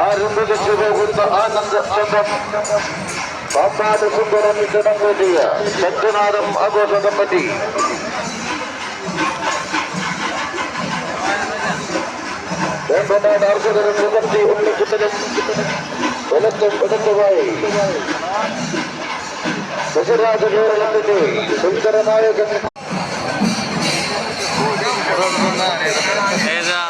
ആരംഭിച്ചു പോകുന്ന ആനന്ദചന്ദ്രം പാപ്പാട് സുന്ദരം ജനംകൂടിയ സത്യനാഥം ആഘോഷ കമ്മിറ്റി വേമ്പനാട് ആർജകരും നികത്തി ഉണ്ണിക്കുട്ടനും വെളുത്തും എടുത്തുമായി ഗജരാജ കേരളത്തിന്റെ സുന്ദരനായകൻ ഏതാ